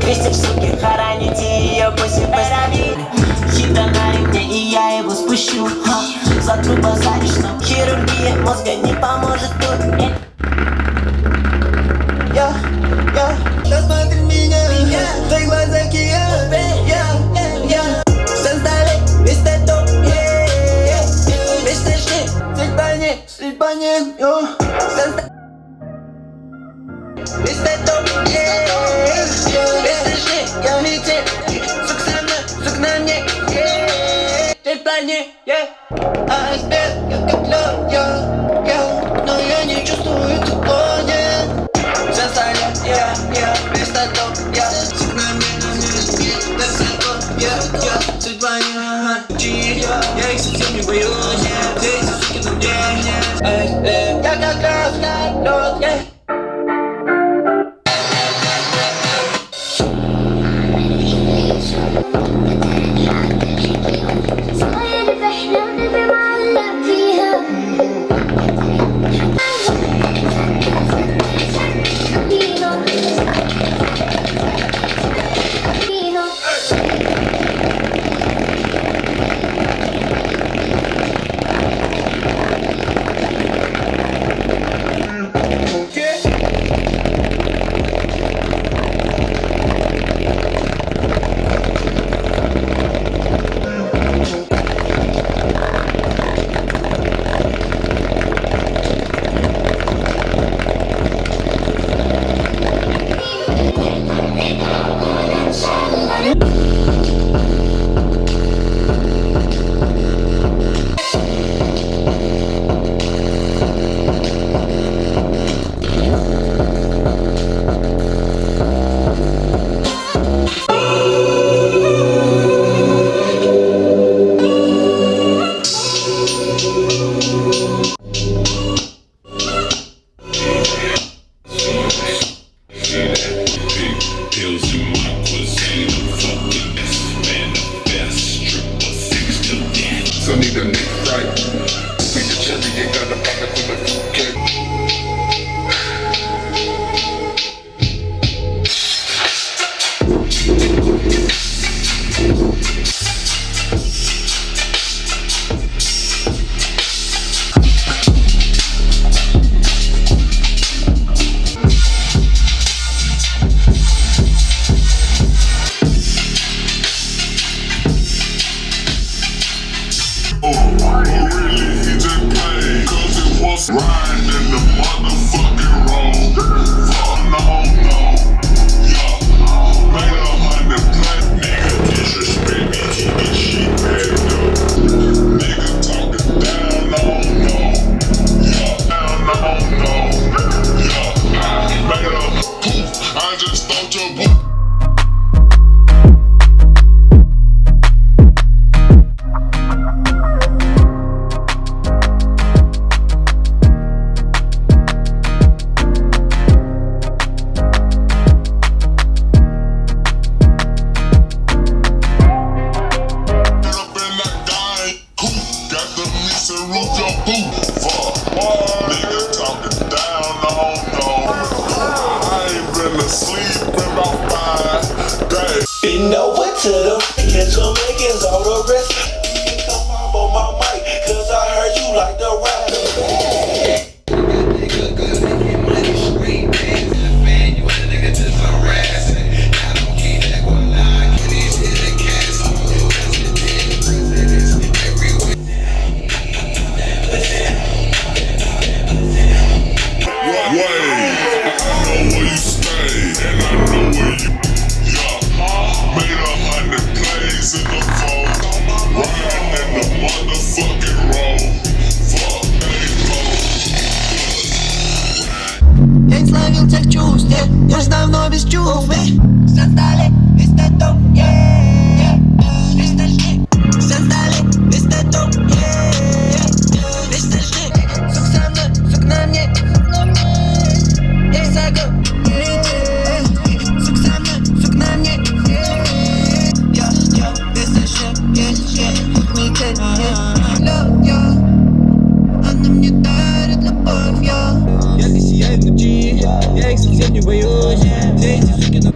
Вместе в суке хороните ее, пусть и поздравит. Хита на ремне, и я его спущу. Затру базаришь, но хирургия мозга не поможет тут. Я, посмотри меня, твои глаза океан. Я, создали весь этот топ, весь точнее, слить по ней, весь этот топ, весь точнее, я улетел, сук со мной, сук на мне, слить по ней, айсберг, я как лед, но я не чувствую тепло, нет. Создали, весь этот топ, сук на мне, суть по ней, я их совсем не боюсь, эти суки на мне, я как раз лед, Riding in the motherfucking road. No, yeah. Made 100 black nigga disrespect me, he get shit backed up. Nigga talking down, yeah. Yeah. Made a poof, I just thought your boo. Nigga talking down, I ain't been asleep in about 5 days. Been over to the catch some niggas, all the rest. Come up on my mic, cause I heard you like the rap. Я не словил тех чувств, я ж давно без чувств. Создали весь этот топ, весь точнее. Создали весь этот топ, весь точнее. Сук со мной, сук на мне. Я загон, сук со мной, сук на мне. Я, весь точнее, не тень, она мне дарит любовь, я как сияю в ночи, я их совсем не боюсь. Эти суки на...